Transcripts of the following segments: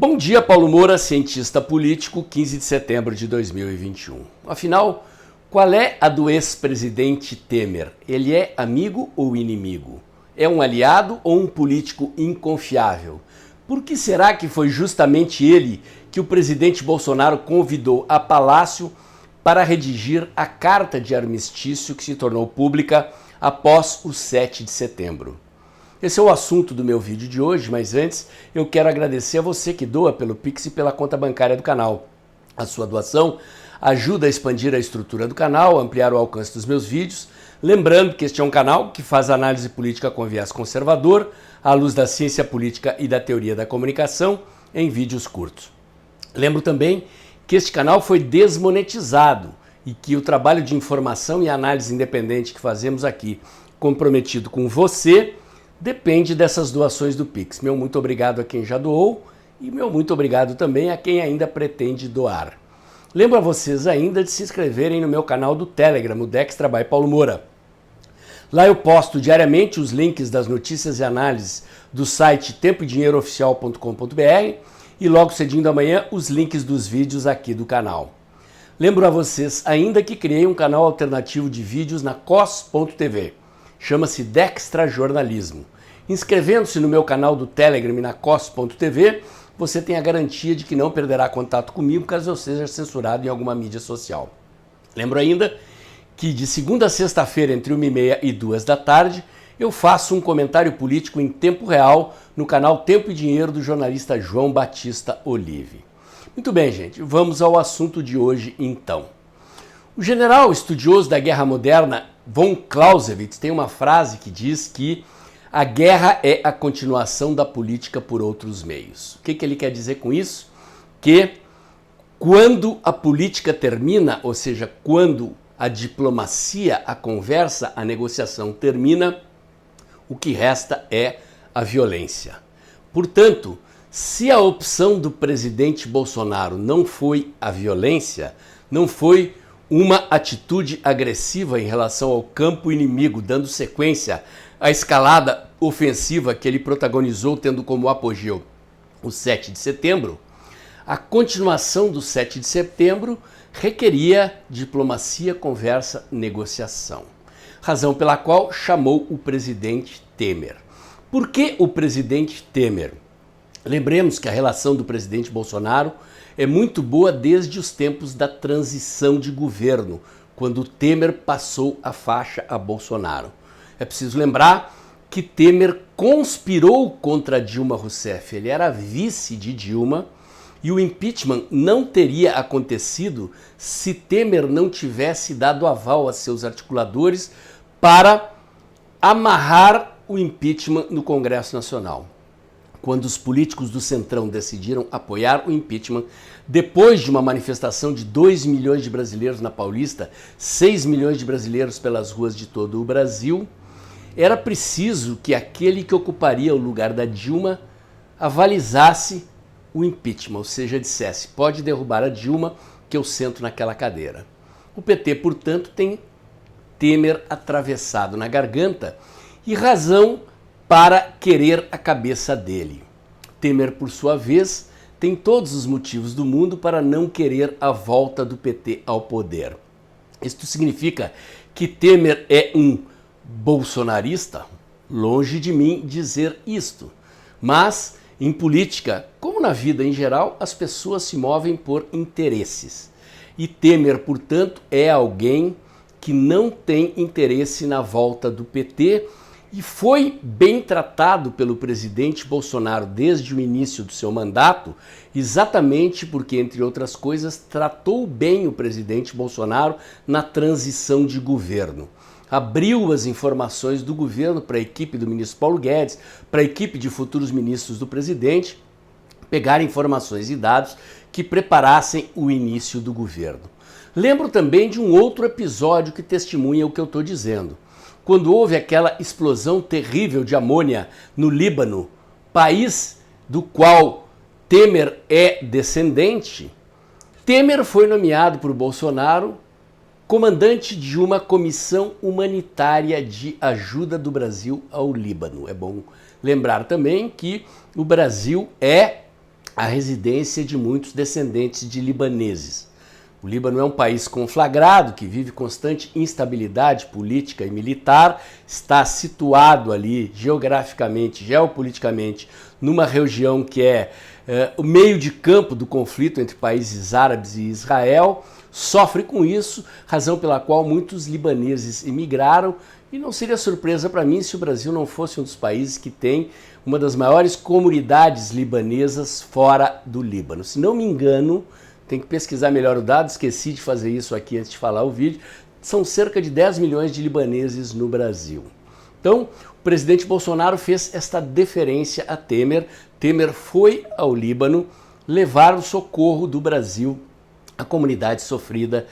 Bom dia, Paulo Moura, cientista político, 15 de setembro de 2021. Afinal, qual é a do ex-presidente Temer? Ele é amigo ou inimigo? É um aliado ou um político inconfiável? Por que será que foi justamente ele que o presidente Bolsonaro convidou a Palácio para redigir a carta de armistício que se tornou pública após o 7 de setembro? Esse é o assunto do meu vídeo de hoje, mas antes eu quero agradecer a você que doa pelo Pix e pela conta bancária do canal. A sua doação ajuda a expandir a estrutura do canal, ampliar o alcance dos meus vídeos. Lembrando que este é um canal que faz análise política com viés conservador, à luz da ciência política e da teoria da comunicação, em vídeos curtos. Lembro também que este canal foi desmonetizado e que o trabalho de informação e análise independente que fazemos aqui, comprometido com você, depende dessas doações do Pix. Meu muito obrigado a quem já doou e meu muito obrigado também a quem ainda pretende doar. Lembro a vocês ainda de se inscreverem no meu canal do Telegram, o Dextra by Paulo Moura. Lá eu posto diariamente os links das notícias e análises do site tempoedinheirooficial.com.br e logo cedinho da manhã os links dos vídeos aqui do canal. Lembro a vocês ainda que criei um canal alternativo de vídeos na cos.tv. Chama-se Dextra Jornalismo. Inscrevendo-se no meu canal do Telegram e na cos.tv, você tem a garantia de que não perderá contato comigo caso eu seja censurado em alguma mídia social. Lembro ainda que de segunda a sexta-feira, entre 1h30 e 2 da tarde, eu faço um comentário político em tempo real no canal Tempo e Dinheiro do jornalista João Batista Olive. Muito bem, gente, vamos ao assunto de hoje então. O general estudioso da guerra moderna, von Clausewitz, tem uma frase que diz que a guerra é a continuação da política por outros meios. O que ele quer dizer com isso? Que quando a política termina, ou seja, quando a diplomacia, a conversa, a negociação termina, o que resta é a violência. Portanto, se a opção do presidente Bolsonaro não foi a violência, não foi uma atitude agressiva em relação ao campo inimigo, dando sequência à escalada ofensiva que ele protagonizou, tendo como apogeu o 7 de setembro, a continuação do 7 de setembro requeria diplomacia, conversa, negociação. Razão pela qual chamou o presidente Temer. Por que o presidente Temer? Lembremos que a relação do presidente Bolsonaro é muito boa desde os tempos da transição de governo, quando Temer passou a faixa a Bolsonaro. É preciso lembrar que Temer conspirou contra Dilma Rousseff. Ele era vice de Dilma e o impeachment não teria acontecido se Temer não tivesse dado aval a seus articuladores para amarrar o impeachment no Congresso Nacional. Quando os políticos do Centrão decidiram apoiar o impeachment, depois de uma manifestação de 2 milhões de brasileiros na Paulista, 6 milhões de brasileiros pelas ruas de todo o Brasil, era preciso que aquele que ocuparia o lugar da Dilma avalizasse o impeachment, ou seja, dissesse, pode derrubar a Dilma que eu sento naquela cadeira. O PT, portanto, tem Temer atravessado na garganta e razão para querer a cabeça dele. Temer, por sua vez, tem todos os motivos do mundo para não querer a volta do PT ao poder. Isto significa que Temer é um bolsonarista? Longe de mim dizer isto. Mas, em política, como na vida em geral, as pessoas se movem por interesses. E Temer, portanto, é alguém que não tem interesse na volta do PT e foi bem tratado pelo presidente Bolsonaro desde o início do seu mandato, exatamente porque, entre outras coisas, tratou bem o presidente Bolsonaro na transição de governo. Abriu as informações do governo para a equipe do ministro Paulo Guedes, para a equipe de futuros ministros do presidente, pegar informações e dados que preparassem o início do governo. Lembro também de um outro episódio que testemunha o que eu estou dizendo. Quando houve aquela explosão terrível de amônia no Líbano, país do qual Temer é descendente, Temer foi nomeado por Bolsonaro comandante de uma comissão humanitária de ajuda do Brasil ao Líbano. É bom lembrar também que o Brasil é a residência de muitos descendentes de libaneses. O Líbano é um país conflagrado, que vive constante instabilidade política e militar, está situado ali geograficamente, geopoliticamente, numa região que é o meio de campo do conflito entre países árabes e Israel, sofre com isso, razão pela qual muitos libaneses emigraram, e não seria surpresa para mim se o Brasil não fosse um dos países que tem uma das maiores comunidades libanesas fora do Líbano. Se não me engano, tem que pesquisar melhor o dado, esqueci de fazer isso aqui antes de falar o vídeo, são cerca de 10 milhões de libaneses no Brasil. Então, o presidente Bolsonaro fez esta deferência a Temer. Temer foi ao Líbano levar o socorro do Brasil à comunidade sofrida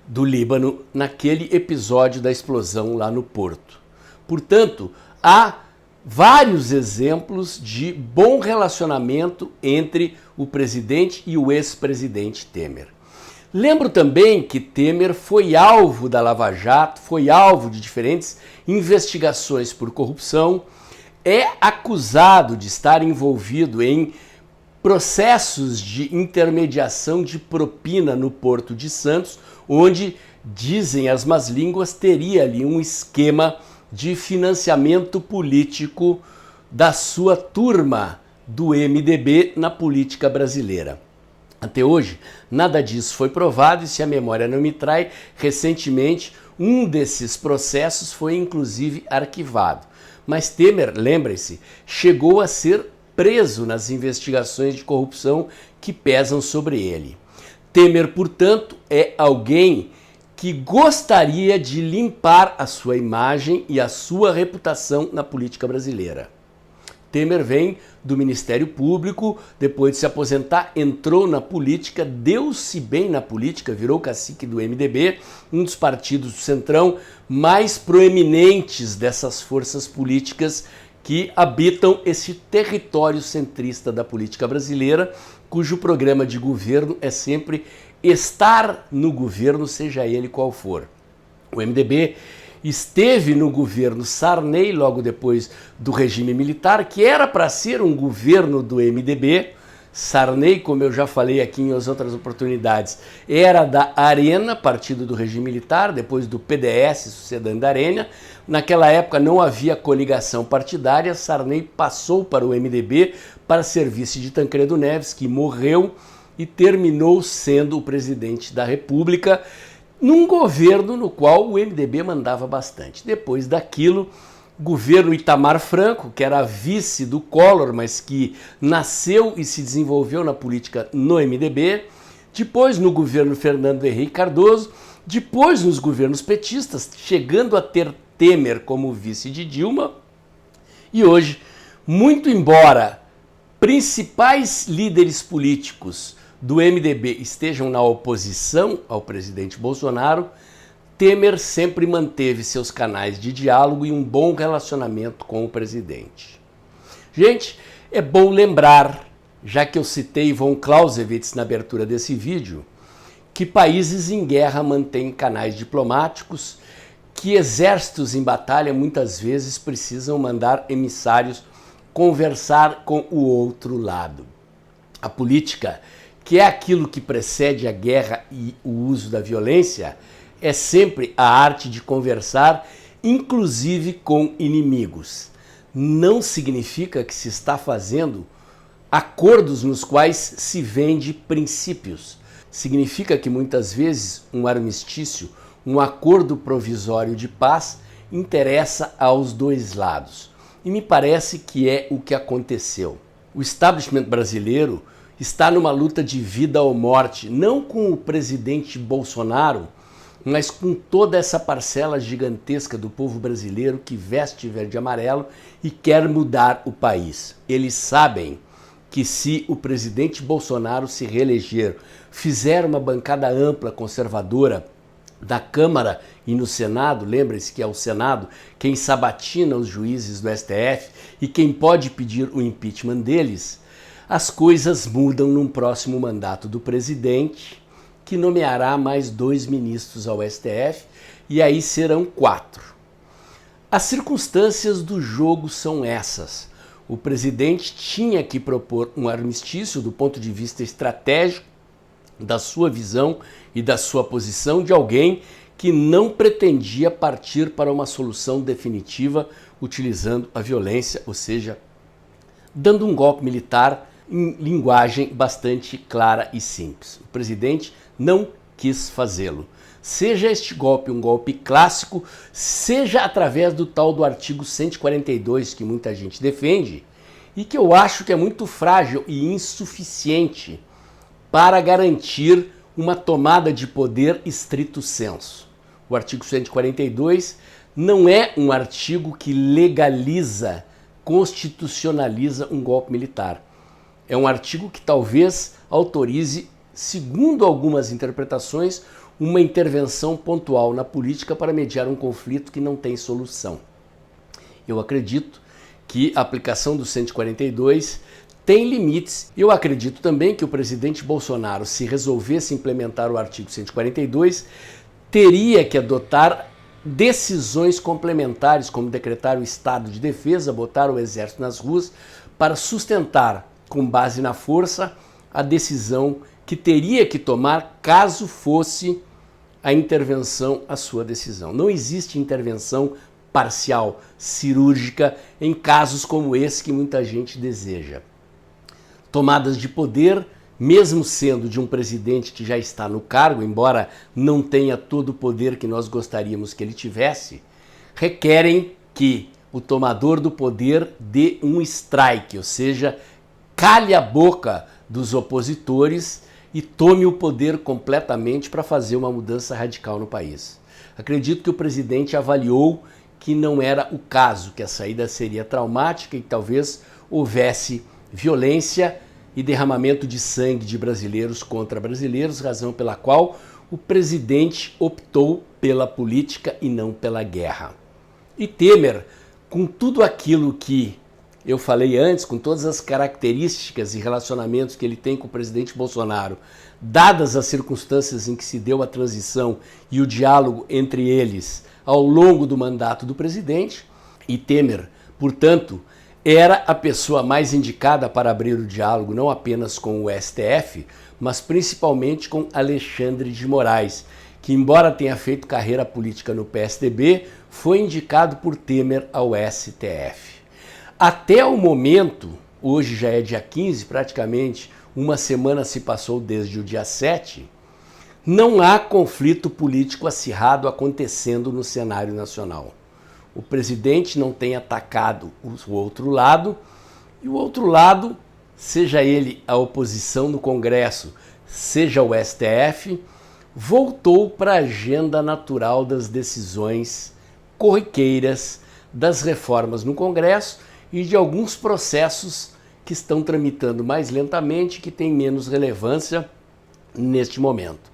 do Líbano naquele episódio da explosão lá no Porto. Portanto, há vários exemplos de bom relacionamento entre o presidente e o ex-presidente Temer. Lembro também que Temer foi alvo da Lava Jato, foi alvo de diferentes investigações por corrupção, é acusado de estar envolvido em processos de intermediação de propina no Porto de Santos, onde, dizem as más línguas, teria ali um esquema de financiamento político da sua turma do MDB na política brasileira. Até hoje, nada disso foi provado e, se a memória não me trai, recentemente um desses processos foi inclusive arquivado. Mas Temer, lembrem-se, chegou a ser preso nas investigações de corrupção que pesam sobre ele. Temer, portanto, é alguém que gostaria de limpar a sua imagem e a sua reputação na política brasileira. Temer vem do Ministério Público, depois de se aposentar, entrou na política, deu-se bem na política, virou cacique do MDB, um dos partidos do Centrão mais proeminentes dessas forças políticas que habitam esse território centrista da política brasileira, cujo programa de governo é sempre estar no governo, seja ele qual for. O MDB esteve no governo Sarney, logo depois do regime militar, que era para ser um governo do MDB. Sarney, como eu já falei aqui em outras oportunidades, era da Arena, partido do regime militar, depois do PDS, sucedendo da Arena. Naquela época não havia coligação partidária, Sarney passou para o MDB para ser vice de Tancredo Neves, que morreu e terminou sendo o presidente da República, num governo no qual o MDB mandava bastante. Depois daquilo, governo Itamar Franco, que era vice do Collor, mas que nasceu e se desenvolveu na política no MDB, depois no governo Fernando Henrique Cardoso, depois nos governos petistas, chegando a ter Temer como vice de Dilma, e hoje, muito embora principais líderes políticos do MDB estejam na oposição ao presidente Bolsonaro, Temer sempre manteve seus canais de diálogo e um bom relacionamento com o presidente. Gente, é bom lembrar, já que eu citei von Clausewitz na abertura desse vídeo, que países em guerra mantêm canais diplomáticos, que exércitos em batalha muitas vezes precisam mandar emissários conversar com o outro lado. A política, que é aquilo que precede a guerra e o uso da violência, é sempre a arte de conversar, inclusive com inimigos. Não significa que se está fazendo acordos nos quais se vende princípios. Significa que muitas vezes um armistício, um acordo provisório de paz, interessa aos dois lados. E me parece que é o que aconteceu. O establishment brasileiro está numa luta de vida ou morte, não com o presidente Bolsonaro, mas com toda essa parcela gigantesca do povo brasileiro que veste verde e amarelo e quer mudar o país. Eles sabem que se o presidente Bolsonaro se reeleger, fizer uma bancada ampla conservadora da Câmara e no Senado, lembre-se que é o Senado quem sabatina os juízes do STF e quem pode pedir o impeachment deles, as coisas mudam num próximo mandato do presidente, que nomeará mais 2 ministros ao STF, e aí serão 4. As circunstâncias do jogo são essas. O presidente tinha que propor um armistício do ponto de vista estratégico, da sua visão e da sua posição de alguém que não pretendia partir para uma solução definitiva utilizando a violência, ou seja, dando um golpe militar em linguagem bastante clara e simples. O presidente não quis fazê-lo. Seja este golpe um golpe clássico, seja através do tal do artigo 142 que muita gente defende e que eu acho que é muito frágil e insuficiente para garantir uma tomada de poder estrito sensu. O artigo 142 não é um artigo que legaliza, constitucionaliza um golpe militar. É um artigo que talvez autorize, segundo algumas interpretações, uma intervenção pontual na política para mediar um conflito que não tem solução. Eu acredito que a aplicação do 142 tem limites. Eu acredito também que o presidente Bolsonaro, se resolvesse implementar o artigo 142, teria que adotar decisões complementares, como decretar o estado de defesa, botar o exército nas ruas, para sustentar, com base na força, a decisão que teria que tomar caso fosse a intervenção a sua decisão. Não existe intervenção parcial, cirúrgica, em casos como esse que muita gente deseja. Tomadas de poder, mesmo sendo de um presidente que já está no cargo, embora não tenha todo o poder que nós gostaríamos que ele tivesse, requerem que o tomador do poder dê um strike, ou seja, cale a boca dos opositores e tome o poder completamente para fazer uma mudança radical no país. Acredito que o presidente avaliou que não era o caso, que a saída seria traumática e que talvez houvesse violência e derramamento de sangue de brasileiros contra brasileiros, razão pela qual o presidente optou pela política e não pela guerra. E Temer, com tudo aquilo que eu falei antes, com todas as características e relacionamentos que ele tem com o presidente Bolsonaro, dadas as circunstâncias em que se deu a transição e o diálogo entre eles ao longo do mandato do presidente, e Temer, portanto, era a pessoa mais indicada para abrir o diálogo não apenas com o STF, mas principalmente com Alexandre de Moraes, que, embora tenha feito carreira política no PSDB, foi indicado por Temer ao STF. Até o momento, hoje já é dia 15, praticamente uma semana se passou desde o dia 7, não há conflito político acirrado acontecendo no cenário nacional. O presidente não tem atacado o outro lado, e o outro lado, seja ele a oposição no Congresso, seja o STF, voltou para a agenda natural das decisões corriqueiras, das reformas no Congresso e de alguns processos que estão tramitando mais lentamente, que têm menos relevância neste momento.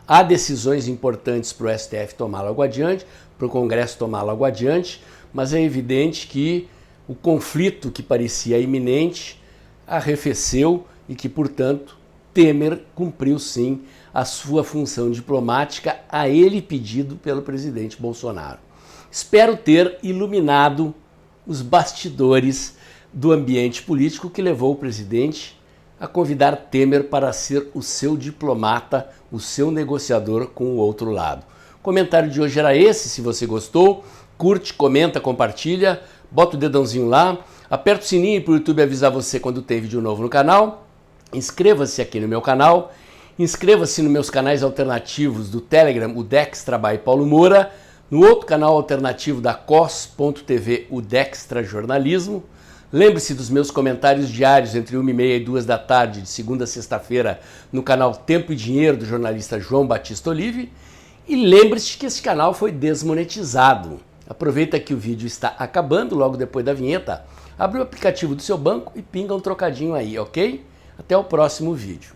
Há decisões importantes para o STF tomar logo adiante, para o Congresso tomar logo adiante, mas é evidente que o conflito que parecia iminente arrefeceu e que, portanto, Temer cumpriu sim a sua função diplomática a ele pedido pelo presidente Bolsonaro. Espero ter iluminado os bastidores do ambiente político que levou o presidente a convidar Temer para ser o seu diplomata, o seu negociador com o outro lado. O comentário de hoje era esse. Se você gostou, curte, comenta, compartilha, bota o dedãozinho lá, aperta o sininho para o YouTube avisar você quando tem vídeo novo no canal, inscreva-se aqui no meu canal, inscreva-se nos meus canais alternativos do Telegram, o Dextra by Paulo Moura, no outro canal alternativo da cos.tv, o Dextra Jornalismo. Lembre-se dos meus comentários diários entre 1h30 e 2 da tarde, de segunda a sexta-feira, no canal Tempo e Dinheiro do jornalista João Batista Olive. E lembre-se que esse canal foi desmonetizado. Aproveita que o vídeo está acabando, logo depois da vinheta, abre o aplicativo do seu banco e pinga um trocadinho aí, ok? Até o próximo vídeo.